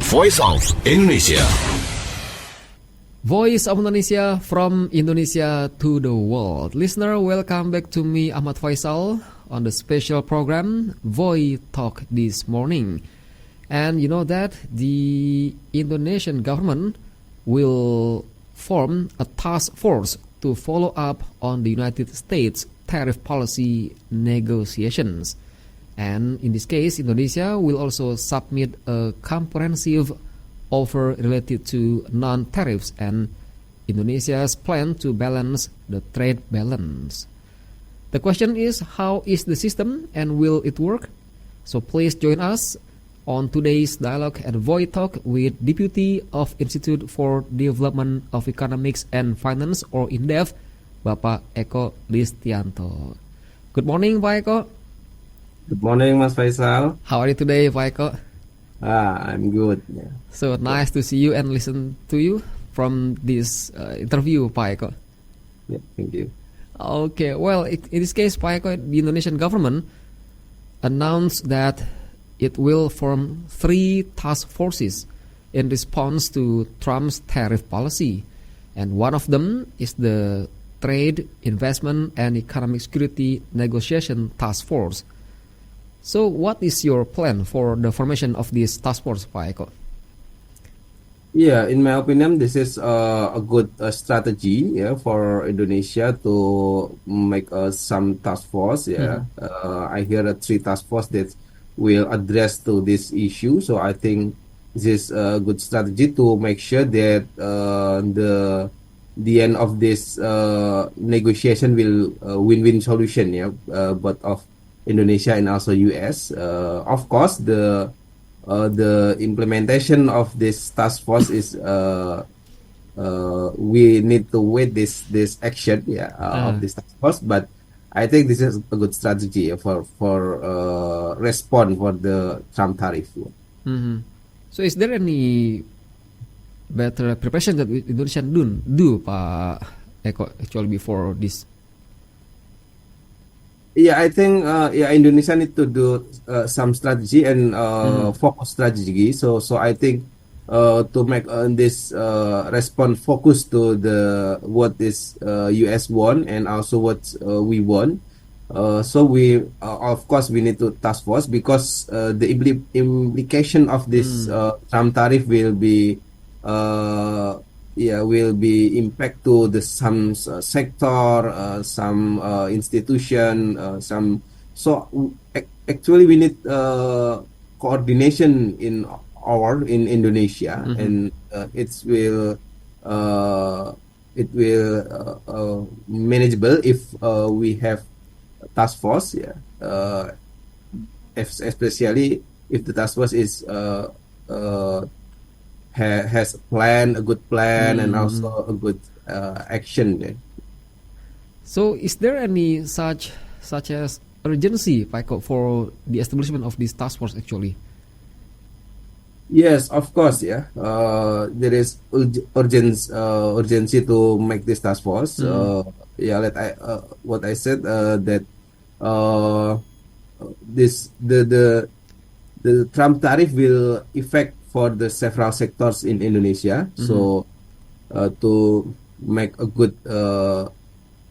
Voice of Indonesia. Voice of Indonesia from Indonesia to the world. Listener, welcome back to me, Ahmad Faisal, on the special program Voi Talk this morning. And you know that the Indonesian government will form a task force to follow up on the United States tariff policy negotiations. And in this case, Indonesia will also submit a comprehensive offer related to non-tariffs and Indonesia's plan to balance the trade balance. The question is, how is the system and will it work? So please join us on today's dialogue at Voi Talk with Deputy of Institute for Development of Economics and Finance, or INDEF, Bapak Eko Listianto. Good morning, Pak Eko. Good morning, Mas Faisal. How are you today, Pak Eko? I'm good. Yeah. So nice to see you and listen to you from this interview, Pak Eko. Yeah, thank you. Okay, well, in this case, Pak Eko, the Indonesian government announced that it will form 3 task forces in response to Trump's tariff policy. And one of them is the Trade, Investment, and Economic Security Negotiation Task Force. So what is your plan for the formation of this task force, Pak Eko? Yeah, in my opinion, this is a good strategy, for Indonesia to make some task force. Yeah, I hear 3 task force that will address to this issue. So I think this is a good strategy to make sure that the end of this negotiation will win-win solution. Yeah, both of Indonesia and also US. Of course, the implementation of this task force is we need to wait this action of this task force. But I think this is a good strategy for respond for the Trump tariff. Mm-hmm. So is there any better preparation that Indonesia do, Pak Eko, actually before this? Yeah, I think Indonesia need to do some strategy and focus strategy. So I think to make this response focus to the what is US want and also what we want. So we of course we need to task force because the implication of this Trump tariff will be impact to the some sector, some institution, some. So actually we need coordination in Indonesia, and it will manageable if we have a task force. Especially if the task force is has a good plan, and also a good action. So is there any such as urgency, Pak Eko, for the establishment of this task force actually? Yes, of course. There is urgency to make this task force. What I said that the Trump tariff will affect for the several sectors in Indonesia. So to make a good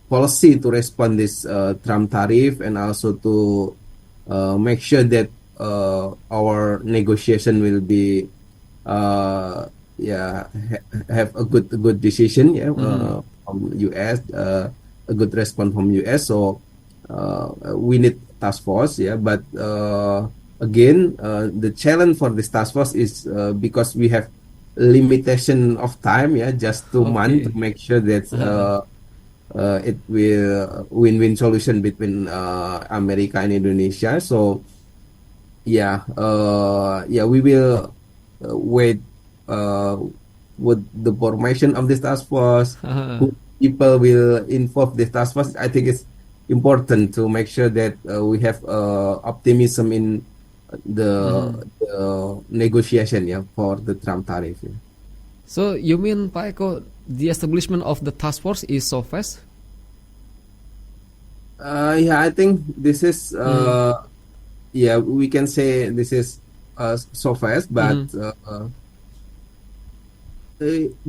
policy to respond this Trump tariff, and also to make sure that our negotiation will be have a good decision from US, a good response from US. So we need task force, but again, the challenge for this task force is because we have limitation of time, just 2 months, to make sure that it will win-win solution between America and Indonesia. So we will wait with the formation of this task force. Who people will involve this task force. I think it's important to make sure that we have optimism in the negotiation for the Trump tariff. So you mean, Pak Eko, the establishment of the task force is so fast? I think this is we can say this is so fast, but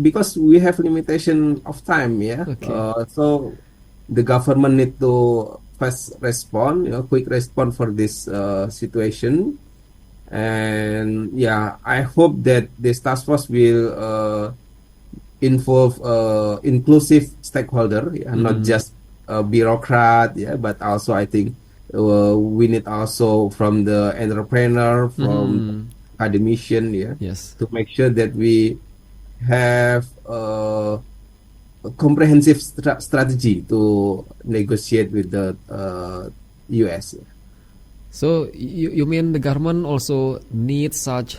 because we have limitation of time, yeah. Okay. So the government need to fast respond, quick respond for this situation. And yeah, I hope that this task force will involve inclusive stakeholder, yeah, not Mm-hmm. just a bureaucrat, yeah, but also I think we need also from the entrepreneur, from Mm-hmm. academician, yeah, Yes. to make sure that we have a comprehensive strategy to negotiate with the US. So you mean the government also needs such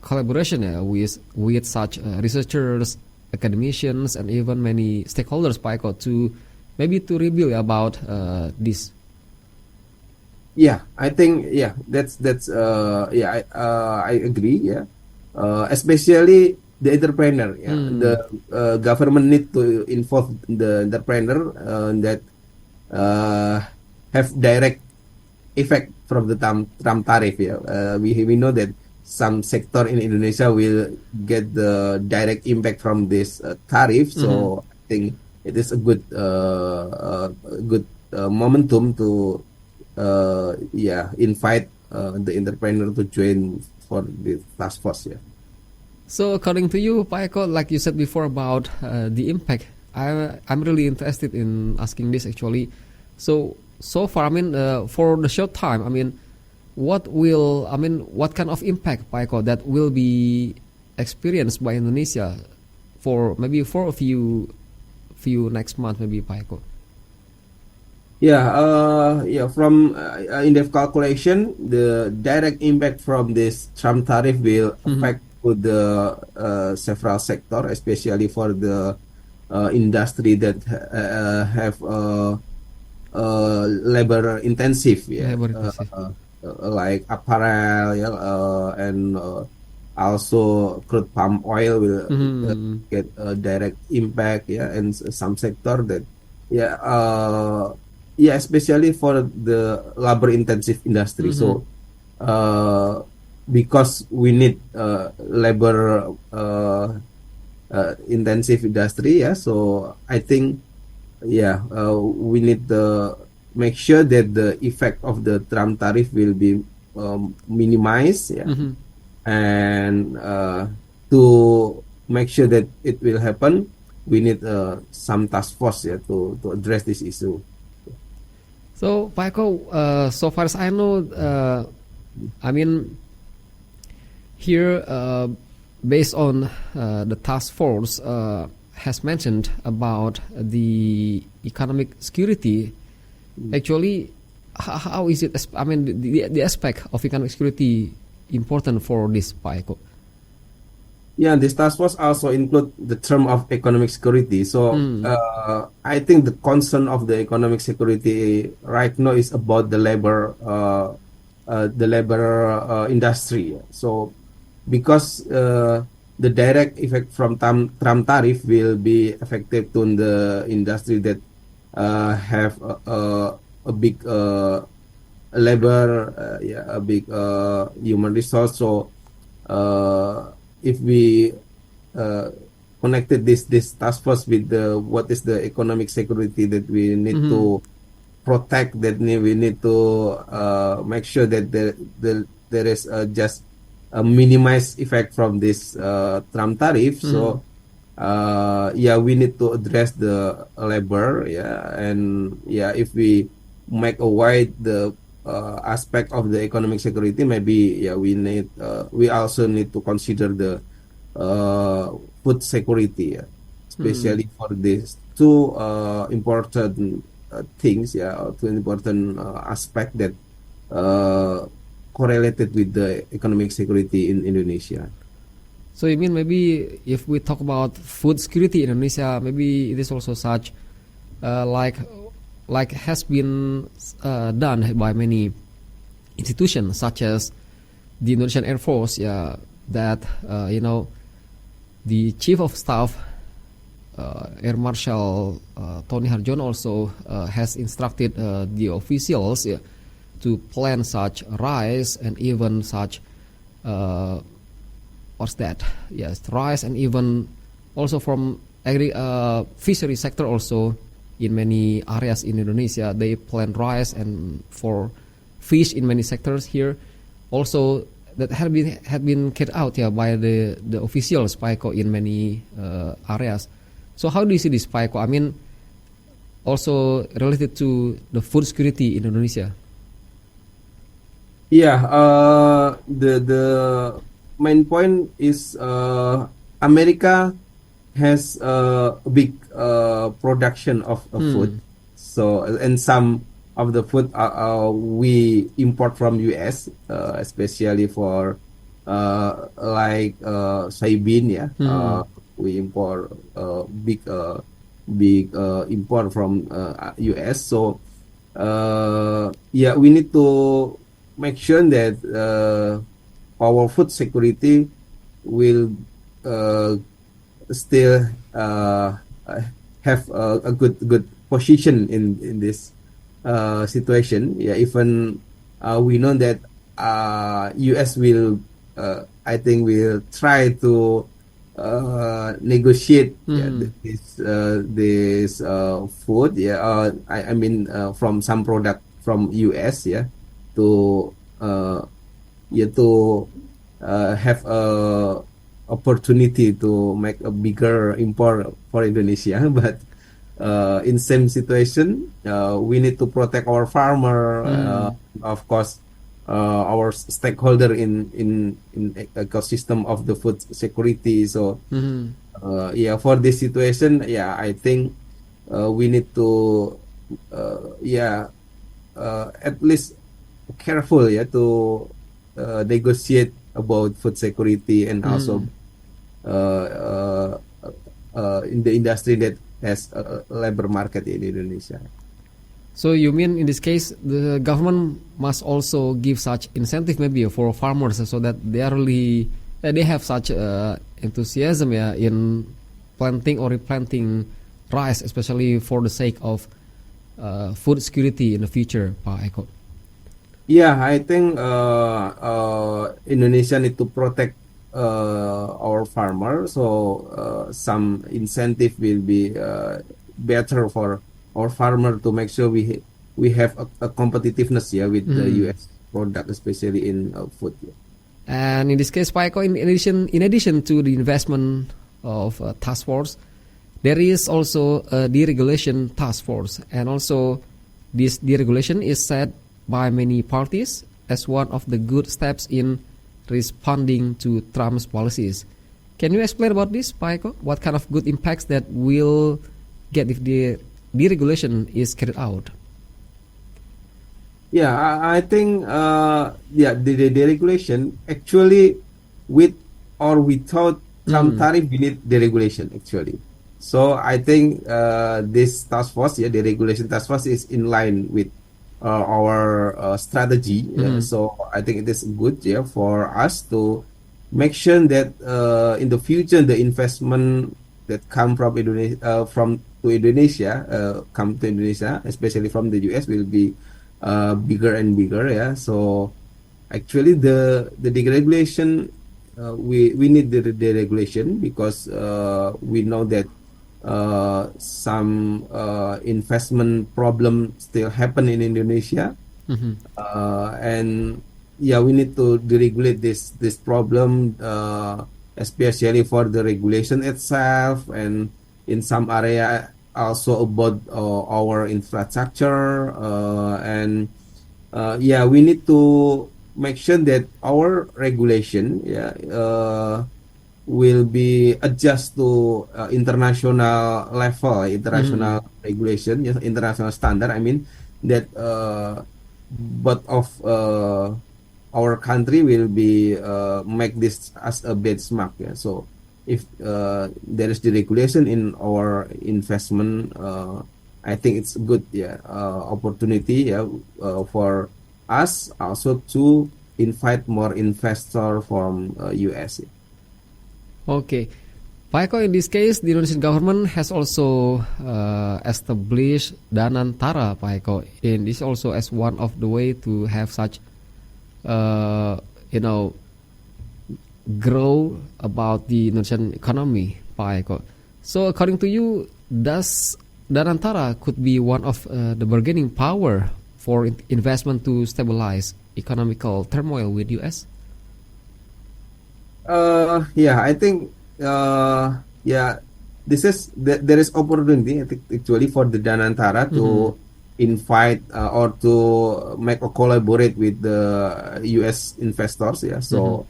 collaboration, with such researchers, academicians, and even many stakeholders, Pak Eko, to maybe to reveal about this. Yeah, I think that's yeah, I agree, yeah. Especially the entrepreneur, yeah. The Hmm. government need to involve the entrepreneur that uh, have direct effect from the Trump tariff, yeah. We know that some sector in Indonesia will get the direct impact from this tariff, Mm-hmm. so I think it is a good momentum to invite the entrepreneur to join for the task force. Yeah. So according to you, Pak Eko, like you said before about the impact, I'm really interested in asking this actually. So far, I mean, for the short time, I mean, what kind of impact, Pak Eko, that will be experienced by Indonesia for maybe for a few next month, maybe, Pak Eko. Yeah, from in-depth calculation, the direct impact from this Trump tariff will Mm-hmm. affect to the several sector, especially for the industry that have labor intensive, yeah, Labor intensive. like apparel, yeah, and also crude palm oil will Mm-hmm. get a direct impact, yeah, and some sector that, yeah, especially for the labor intensive industry. Mm-hmm. So because we need labor intensive industry, yeah. So I think, yeah, we need to make sure that the effect of the Trump tariff will be minimized, yeah, Mm-hmm. and to make sure that it will happen, we need some task force, yeah, to address this issue. So, Pak Eko, so far as I know, I mean, here, based on the task force has mentioned about the economic security, actually, how is it? I mean, the aspect of economic security important for this, Pak Eko. Yeah, this task force also include the term of economic security. So Hmm. I think the concern of the economic security right now is about the labor industry. So because the direct effect from Trump tariff will be effective to the industry that have a big labor, yeah, a big human resource. So if we uh, connected this task force with the what is the economic security that we need Mm-hmm. to protect, we need to make sure that there is just a minimized effect from this Trump tariff. Mm-hmm. So yeah, we need to address the labor, yeah, and yeah, if we make a wide the aspect of the economic security, maybe, yeah, we also need to consider the food security, yeah, Mm-hmm. especially for these two important things, yeah, or two important aspect that uh, correlated with the economic security in Indonesia. So you mean maybe if we talk about food security in Indonesia, maybe it is also such uh, like like has been done by many institutions such as the Indonesian Air Force, yeah, that the Chief of Staff Air Marshal Tony Harjono also has instructed the officials, yeah, to plan such rise and even such uh, what's that? Yes, rice, and even also from fishery sector also in many areas in Indonesia they plant rice and for fish in many sectors here also that had been carried out by the officials Pak Eko in many areas. So how do you see this Pak Eko? I mean also related to the food security in Indonesia. Yeah, the main point is America has a big production of food. So and some of the food we import from US, especially for like soybean. Yeah, we import big import from US. So yeah, we need to make sure that our food security will still have a good position in this situation. Yeah, even we know that US will I think will try to negotiate this food. Yeah, I mean from some product from US. Yeah, to have a opportunity to make a bigger import for Indonesia, but in same situation, we need to protect our farmer, of course, our stakeholder in ecosystem of the food security. So, yeah, for this situation, yeah, I think we need to, at least careful, to negotiate about food security and also in the industry that has a labor market in Indonesia. So you mean in this case the government must also give such incentive maybe for farmers so that they are really they have such enthusiasm in planting or replanting rice, especially for the sake of food security in the future, Pak Eko. Yeah, I think Indonesia need to protect our farmer, so some incentive will be better for our farmer to make sure we have a competitiveness with the US product, especially in food. And in this case, Pak Eko, in addition to the investment of task force, there is also a deregulation task force, and also this deregulation is set by many parties as one of the good steps in responding to Trump's policies. Can you explain about this, Pak Eko? What kind of good impacts that will get if the deregulation is carried out? Yeah, I think the deregulation actually with or without Trump tariff we need deregulation actually. So I think this task force, the deregulation task force is in line with our strategy. So I think it is good for us to make sure that in the future the investment that come from Indonesia come to Indonesia, especially from the US, will be bigger and bigger. Yeah. So actually the deregulation we need the deregulation because we know that some investment problem still happen in Indonesia, and we need to deregulate this problem, especially for the regulation itself, and in some area also about our infrastructure, and we need to make sure that our regulation will be adjust to international level, international regulation, international standard. I mean that both of our country will be make this as a benchmark. Yeah. So if there is deregulation in our investment, I think it's good opportunity for us also to invite more investor from US. Okay, Pak Eko, in this case, the Indonesian government has also established Danantara, Pak Eko, and this also as one of the way to have such, grow about the Indonesian economy, Pak Eko. So according to you, does Danantara could be one of the bargaining power for investment to stabilize economical turmoil with US? Yeah, I think yeah, there is opportunity, I think, actually, for the Danantara to invite or to make a collaborate with the US investors. Yeah, so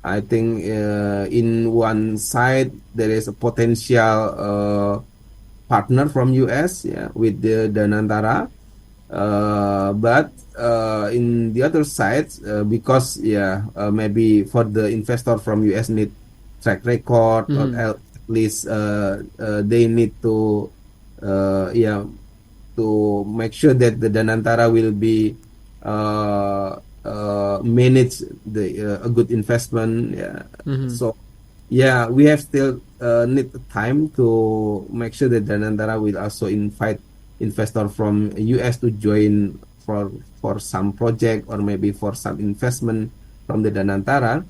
I think in one side there is a potential partner from US, yeah, with the Danantara. But in the other side, because maybe for the investor from US need track record, or at least they need to to make sure that the Danantara will be manage a good investment. Yeah. So yeah, we have still need time to make sure that Danantara will also invite investor from US to join for some project or maybe for some investment from the Danantara.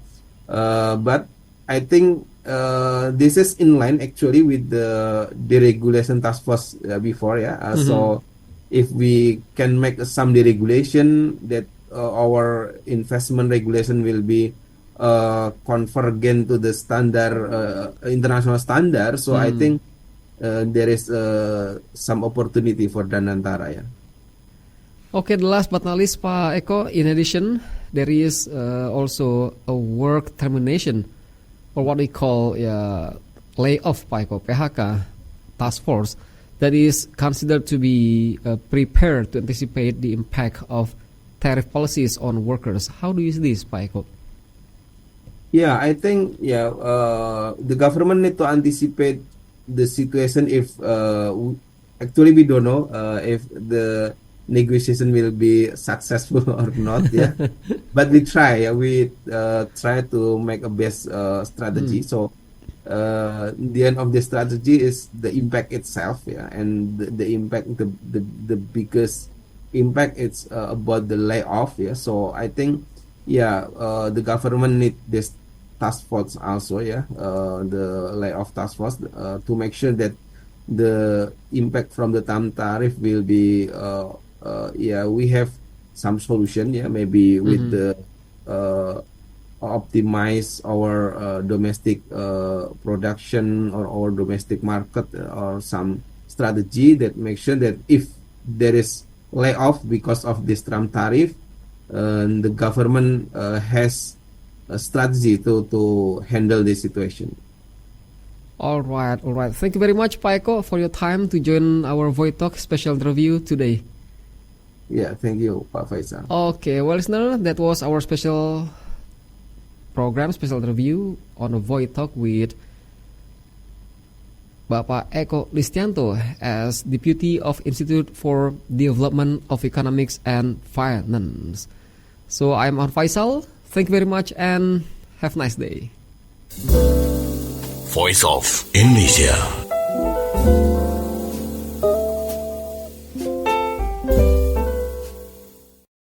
But I think this is in line actually with the deregulation task force before. Yeah. So if we can make some deregulation, that our investment regulation will be convergent to the standard, international standard. So I think there is some opportunity for Danantara. Yeah. Okay, the last but not least, Pak Eko, in addition, there is also a work termination, or what we call layoff, Pak Eko, PHK task force, that is considered to be prepared to anticipate the impact of tariff policies on workers. How do you see this, Pak Eko? Yeah, I think the government need to anticipate the situation if actually we don't know if the negotiation will be successful or not. Yeah, but we try. We try to make a best strategy. So the end of the strategy is the impact itself. Yeah, and the impact, the biggest impact, it's about the layoff. Yeah, so I think the government need this task force also. Yeah, the layoff task force to make sure that the impact from the tariff will be we have some solution. Yeah, maybe with the optimize our domestic production or our domestic market, or some strategy that makes sure that if there is layoff because of this Trump tariff, the government has a strategy to handle this situation. All right. Thank you very much, Pak Eko, for your time to join our Voice Talk special interview today. Yeah, thank you, Pak Faisal. Okay, well, listener, that was our special program, special interview on a Voice Talk with Bapak Eko Listianto as Deputy of Institute for Development of Economics and Finance. So I'm on Faisal. Thank you very much and have a nice day. Voice of Indonesia.